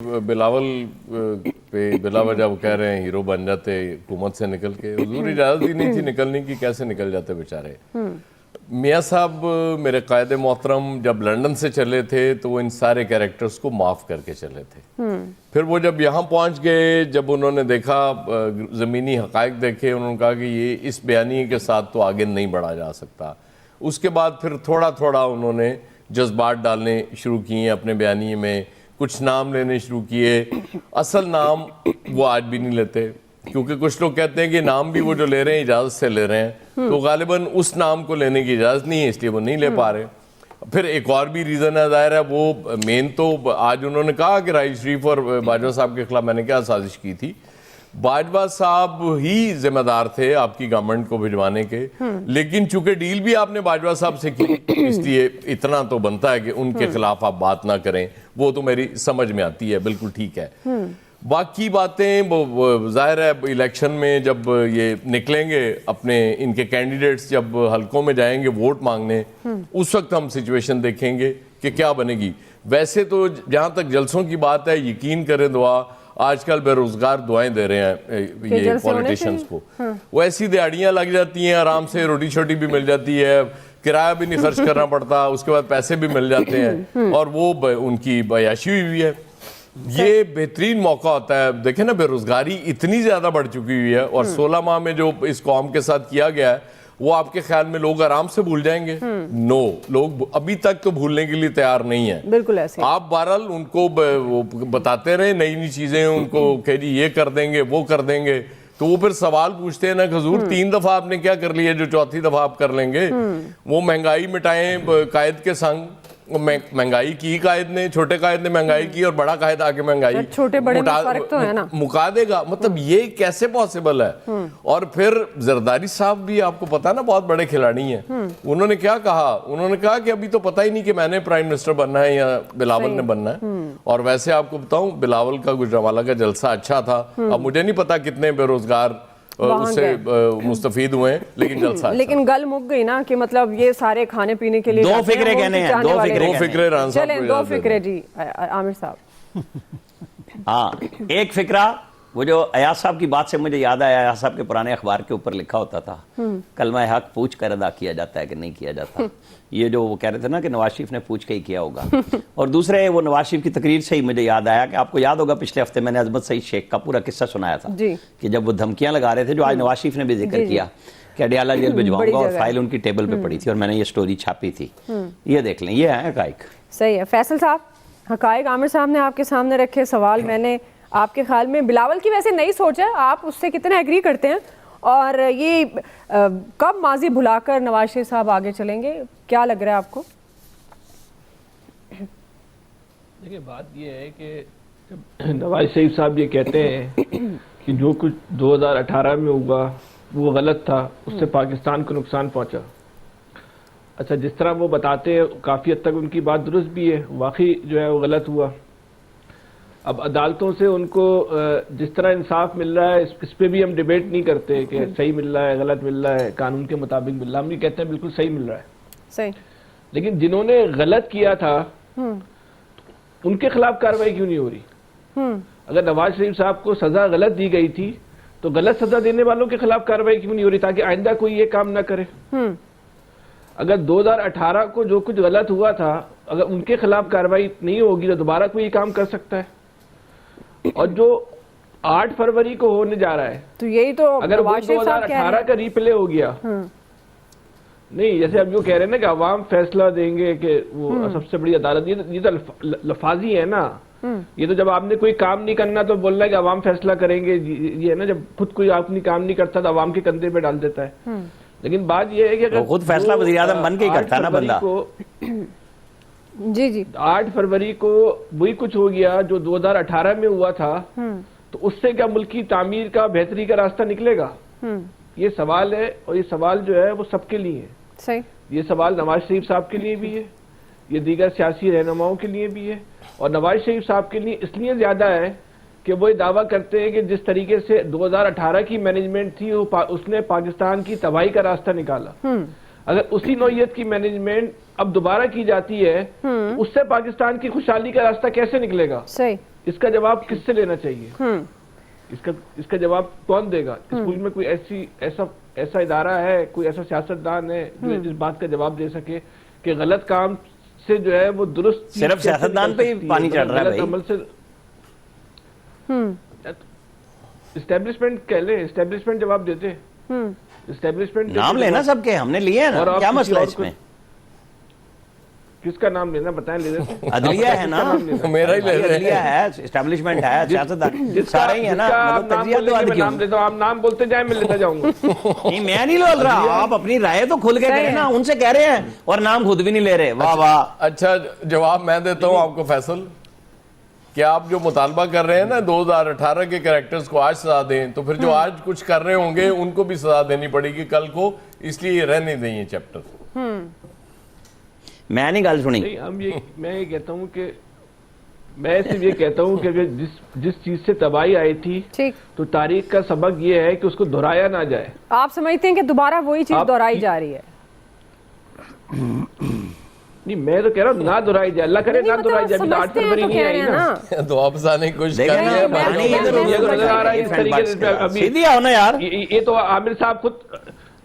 बिलावल पे बिला वजह वो कह रहे हैं हीरो बन जाते हुकूमत से निकल के, हुजूर इजाज़त ही नहीं थी निकलने की, कैसे निकल जाते बेचारे। मियाँ साहब मेरे कायदे मोहतरम जब लंदन से चले थे तो वो इन सारे कैरेक्टर्स को माफ़ करके चले थे। फिर वो जब यहाँ पहुँच गए, जब उन्होंने देखा ज़मीनी हक़ाइक़ देखे, उन्होंने कहा कि ये इस बयानी के साथ तो आगे नहीं बढ़ा जा सकता। उसके बाद फिर थोड़ा थोड़ा उन्होंने जज्बात डालने शुरू किए अपने बयानी में, कुछ नाम लेने शुरू किए। असल नाम वो आज भी नहीं लेते, क्योंकि कुछ लोग कहते हैं कि नाम भी वो जो ले रहे हैं इजाज़त से ले रहे हैं, तो गालिबन उस नाम को लेने की इजाज़त नहीं है, इसलिए वो नहीं ले पा रहे। फिर एक और भी रीज़न है, ज़ाहिर है वो मेन तो आज उन्होंने कहा कि राइस शरीफ और बाजवा साहब के खिलाफ मैंने क्या साजिश की थी। बाजवा साहब ही जिम्मेदार थे आपकी गवर्नमेंट को भिजवाने के, लेकिन चूंकि डील भी आपने बाजवा साहब से की, इसलिए इतना तो बनता है कि उनके खिलाफ आप बात ना करें। वो तो मेरी समझ में आती है, बिल्कुल ठीक है। बाकी बातें वो ज़ाहिर है इलेक्शन में जब ये निकलेंगे अपने इनके कैंडिडेट्स जब हलकों में जाएंगे वोट मांगने, उस वक्त हम सिचुएशन देखेंगे कि क्या बनेगी। वैसे तो जहाँ तक जलसों की बात है, यकीन करें दुआ, आजकल बेरोजगार दुआएं दे रहे हैं ये पॉलिटिशियंस को। वो ऐसी दिहाड़ियाँ लग जाती हैं, आराम से रोटी छोटी भी मिल जाती है, किराया भी नहीं खर्च करना पड़ता, उसके बाद पैसे भी मिल जाते हैं और वो उनकी बयाशी हुई है। ये बेहतरीन मौका होता है। देखें ना, बेरोजगारी इतनी ज़्यादा बढ़ चुकी हुई है और 16 माह में जो इस कौम के साथ किया गया है वो आपके ख्याल में लोग आराम से भूल जाएंगे? नो, लोग अभी तक तो भूलने के लिए तैयार नहीं है। बिल्कुल ऐसे आप बहरहाल उनको बताते रहे नई नई चीज़ें, उनको कह जी ये कर देंगे वो कर देंगे, तो वो फिर सवाल पूछते हैं ना, हुजूर 3 दफ़ा आपने क्या कर लिया जो 4थी दफ़ा आप कर लेंगे? वो महंगाई मिटाएं कायद के संग, महंगाई की कायद ने, छोटे कायद ने महंगाई की और बड़ा कायद आके महंगाई छोटे बड़े में फर्क तो है ना, मुका देगा। मतलब ये कैसे पॉसिबल है? और फिर जरदारी साहब भी आपको पता ना बहुत बड़े खिलाड़ी हैं। उन्होंने क्या कहा? उन्होंने कहा कि अभी तो पता ही नहीं कि मैंने प्राइम मिनिस्टर बनना है या बिलावल ने बनना है। और वैसे आपको बताऊं, बिलावल का गुजरांवाला का जलसा अच्छा था। अब मुझे नहीं पता कितने बेरोजगार उससे मुस्तफीद हुए, लेकिन जलसा लेकिन गल मुक गई ना कि मतलब ये सारे खाने पीने के लिए दो फिक्रे कहने हैं, दो फिक्रे चलें, दो फिक्रे जी आमिर साहब। हाँ, एक फिक्रा वो जो अयाज साहब की बात से मुझे याद आया, अयाज साहब के पुराने अखबार के ऊपर लिखा होता था कलमा हक पूछ कर अदा किया जाता है कि नहीं किया जाता। ये जो वो कह रहे थे ना कि नवाज शरीफ ने पूछ के ही किया होगा। और दूसरे वो नवाज शरीफ की तकरीर से ही मुझे याद आया कि आपको याद होगा पिछले हफ्ते मैंने अजमत सईद शेख का पूरा किस्सा सुनाया था कि जब वो धमकियां लगा रहे थे, जो आज नवाज शरीफ ने भी जिक्र किया कि अडियाला जेल भिजवाऊंगा, और फाइल उनकी टेबल पे पड़ी थी और मैंने ये स्टोरी छापी थी। ये देख लें, ये है हकाइक। सही है फैसल साहब, हकाइक आमिर साहब ने आपके सामने रखे। सवाल मैंने आपके ख्याल में बिलावल की वैसे नई सोच है, आप उससे कितना एग्री करते हैं? और ये कब माजी भुलाकर नवाज शरीफ साहब आगे चलेंगे, क्या लग रहा है आपको? देखिए, बात ये है कि नवाज शरीफ साहब ये कहते हैं कि जो कुछ 2018 में हुआ वो गलत था, उससे पाकिस्तान को नुकसान पहुंचा। अच्छा, जिस तरह वो बताते हैं काफ़ी हद तक उनकी बात दुरुस्त भी है, वाकई जो है वो गलत हुआ। अब अदालतों से उनको जिस तरह इंसाफ मिल रहा है, इस पे भी हम डिबेट नहीं करते कि सही मिल रहा है गलत मिल रहा है, कानून के मुताबिक मिल रहा है। हम ये कहते हैं बिल्कुल सही मिल रहा है। सही। लेकिन जिन्होंने गलत किया था उनके खिलाफ कार्रवाई क्यों नहीं हो रही? अगर नवाज शरीफ साहब को सजा गलत दी गई थी तो गलत सजा देने वालों के खिलाफ कार्रवाई क्यों नहीं हो रही, ताकि आइंदा कोई ये काम ना करे? अगर 2018 को जो कुछ गलत हुआ था, अगर उनके खिलाफ कार्रवाई नहीं होगी तो दोबारा कोई ये काम कर सकता है। और जो 8 फरवरी को होने जा रहा है, तो यही तो अगर वो 2018 का रिप्ले हो गया, नहीं जैसे अब जो कह रहे हैं ना कि अवाम फैसला देंगे कि वो सबसे बड़ी अदालत, ये तो लफाजी है ना। ये तो जब आपने कोई काम नहीं करना तो बोलना है कि अवाम फैसला करेंगे, ये है ना। जब खुद कोई अपनी काम नहीं करता तो अवाम के कंधे पे डाल देता है। लेकिन बात ये है कि अगर खुद फैसला वज़ीर आज़म बन के ही करता है ना बंदा। जी 8 फरवरी को वही कुछ हो गया जो 2018 में हुआ था, तो उससे क्या मुल्क की तामीर का, बेहतरी का रास्ता निकलेगा? ये सवाल है, और ये सवाल जो है वो सबके लिए है। सही। ये सवाल नवाज शरीफ साहब के लिए भी है, ये दीगर सियासी रहनुमाओं के लिए भी है, और नवाज शरीफ साहब के लिए इसलिए ज्यादा है कि वो ये दावा करते हैं कि जिस तरीके से 2018 की मैनेजमेंट थी उसने पाकिस्तान की तबाही का रास्ता निकाला। अगर उसी नौइयत की मैनेजमेंट अब दोबारा की जाती है, उससे पाकिस्तान की खुशहाली का रास्ता कैसे निकलेगा? सही। اس کا جواب کس سے لینا چاہیے؟ اس کا جواب کون دے گا؟ اس ملک میں کوئی ایسا ادارہ ہے، کوئی ایسا سیاستدان ہے جو اس بات کا جواب دے سکے کہ غلط کام سے جو ہے وہ درست چیز صرف سیاستدان پہ ہی پانی چڑھ رہا ہے غلط عمل سے اسٹیبلشمنٹ کہہ لیں، اسٹیبلشمنٹ جواب دیتے، اسٹیبلشمنٹ نام لینا سب کے، ہم نے لیے ہیں نا، کیا مسئلہ ہے اس میں؟ کس کا نام لینا بتائیں؟ لے دیتے عدلیہ ہے نا، میرا ہی لے رہے عدلیہ ہے، اسٹیبلشمنٹ ہے، سیاستدان سارے ہی ہے نا، مطلب تجزیہ تو آدھ کیوں؟ نام لیتا ہوں، آپ نام بولتے جائیں، میں لیتا جاؤں گا۔ نہیں میں نہیں بول رہا، آپ اپنی رائے تو کھل کے کریں نا، ان سے کہہ رہے ہیں اور نام خود بھی نہیں لے رہے۔ واہ واہ۔ اچھا جواب میں دیتا ہوں آپ کو فیصل، کہ آپ جو مطالبہ کر رہے ہیں نا 2018 کے کریکٹرز کو آج سزا دیں، تو پھر جو آج کچھ کر رہے ہوں گے ان کو بھی سزا دینی پڑے گی کل کو، اس لیے رہنے دیں یہ چیپٹر۔ میں نہیں گل سنی۔ میں یہ کہتا ہوں کہ میں صرف یہ کہتا ہوں کہ اگر جس چیز سے تباہی آئی تھی تو تاریخ کا سبق یہ ہے کہ اس کو دہرایا نہ جائے۔ آپ سمجھتے ہیں کہ دوبارہ وہی چیز دہرائی جا رہی ہے؟ نہیں میں تو کہہ رہا ہوں نہ دہرائی جائے، اللہ کرے نہ دہرائی جائے۔ ابھی 8 فروری نہیں آئی نا، دعا بسانے کی کوشش کر رہے ہیں۔ سیدھی آؤ نا یار۔ یہ تو عامر صاحب خود،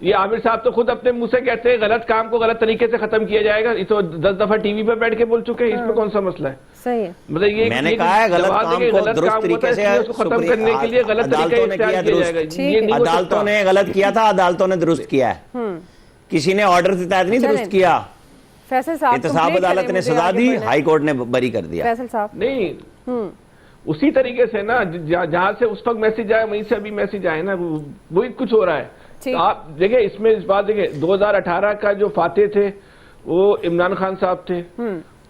یہ عامر صاحب تو خود اپنے منہ سے کہتے ہیں غلط کام کو غلط طریقے سے ختم کیا جائے گا، یہ تو 10 دفعہ ٹی وی پہ بیٹھ کے بول چکے ہیں، اس میں کون سا مسئلہ ہے؟ صحیح ہے، مطلب یہ میں نے کہا ہے غلط کام کو درست طریقے سے اس کو ختم کرنے کے لیے غلط طریقہ اختیار کیا جائے گا۔ عدالتوں نے غلط کیا تھا، عدالتوں نے درست کیا ہے، کسی نے آرڈر کے تحت نہیں درست کیا۔ فیصل صاحب احتساب عدالت نے سزا دی، ہائی کورٹ نے بری کر دیا۔ فیصل صاحب نہیں اسی طریقے سے نا، جہاں سے اس وقت میسج آیا وہیں سے ابھی میسج آئے نا، وہی کچھ ہو رہا ہے۔ آپ دیکھیں اس میں اس بات دیکھیں 2018 کا جو فاتح تھے وہ عمران خان صاحب تھے،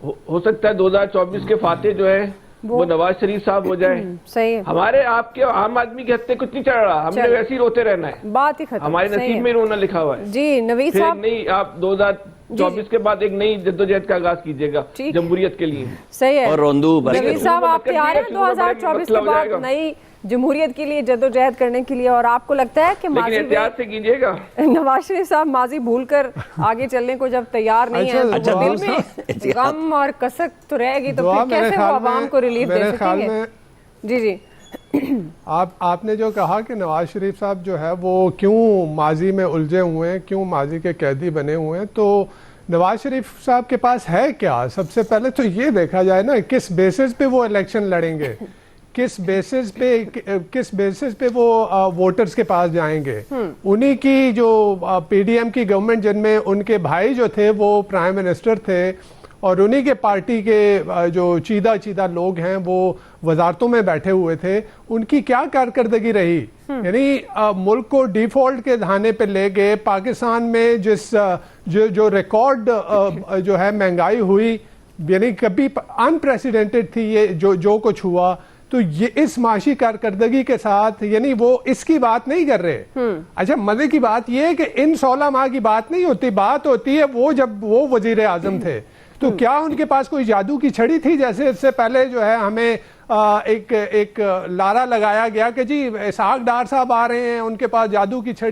ہو سکتا ہے 2024 کے فاتح جو ہے وہ نواز شریف صاحب ہو جائے۔ صحیح ہے، ہمارے آپ کے عام آدمی کے ہتھے کچھ نہیں چڑھ رہا، ہم نے ویسے ہی روتے رہنا ہے، بات ہی ختم، ہمارے نصیب میں رونا لکھا ہوا ہے۔ جی نوید پھر صاحب، نہیں آپ 2024 کے بعد ایک نئی جدوجہد کا آغاز کیجیے گا جمہوریت کے لیے۔ صحیح ہے، اور روندو نوید صاحب آپ تیار ہیں 2024 کے بعد نئی جمہوریت کے لیے جدوجہد کرنے کے لیے؟ اور آپ کو لگتا ہے کہ لیکن احتیاط سے کیجیے گا، نواز شریف صاحب ماضی بھول کر آگے چلنے کو جب تیار نہیں ہے تو دل میں غم اور کسک تو رہے گی، تو پھر کیسے وہ عوام کو ریلیف دے سکیں گے؟ جی جی آپ نے جو کہا کہ نواز شریف صاحب جو ہے وہ کیوں ماضی میں الجھے ہوئے ہیں، کیوں ماضی کے قیدی بنے ہوئے ہیں، تو نواز شریف صاحب کے پاس ہے کیا؟ سب سے پہلے تو یہ دیکھا جائے نا کس بیسس پہ وہ الیکشن لڑیں گے، کس بیسس پہ وہ ووٹرز کے پاس جائیں گے۔ انہی کی جو پی ڈی ایم کی گورنمنٹ جن میں ان کے بھائی جو تھے وہ پرائم منسٹر تھے، اور انہی کے پارٹی کے جو چیدہ لوگ ہیں وہ وزارتوں میں بیٹھے ہوئے تھے، ان کی کیا کارکردگی رہی؟ یعنی ملک کو ڈیفالٹ کے دھانے پہ لے گئے۔ پاکستان میں جو ریکارڈ جو ہے مہنگائی ہوئی، یعنی کبھی انپریسیڈنٹڈ تھی یہ جو کچھ ہوا، تو یہ اس معاشی کارکردگی کے ساتھ یعنی وہ اس کی بات نہیں کر رہے۔ اچھا مزے کی بات یہ ہے کہ ان 16 ماہ کی بات نہیں ہوتی، بات ہوتی ہے وہ جب وہ وزیر اعظم تھے، تو کیا ان کے پاس کوئی جادو کی چھڑی تھی؟ جیسے اس سے پہلے جو ہے ہمیں ایک لارا لگایا گیا کہ جی اسحاق ڈار صاحب آ رہے ہیں، ان کے پاس جادو کی چھڑی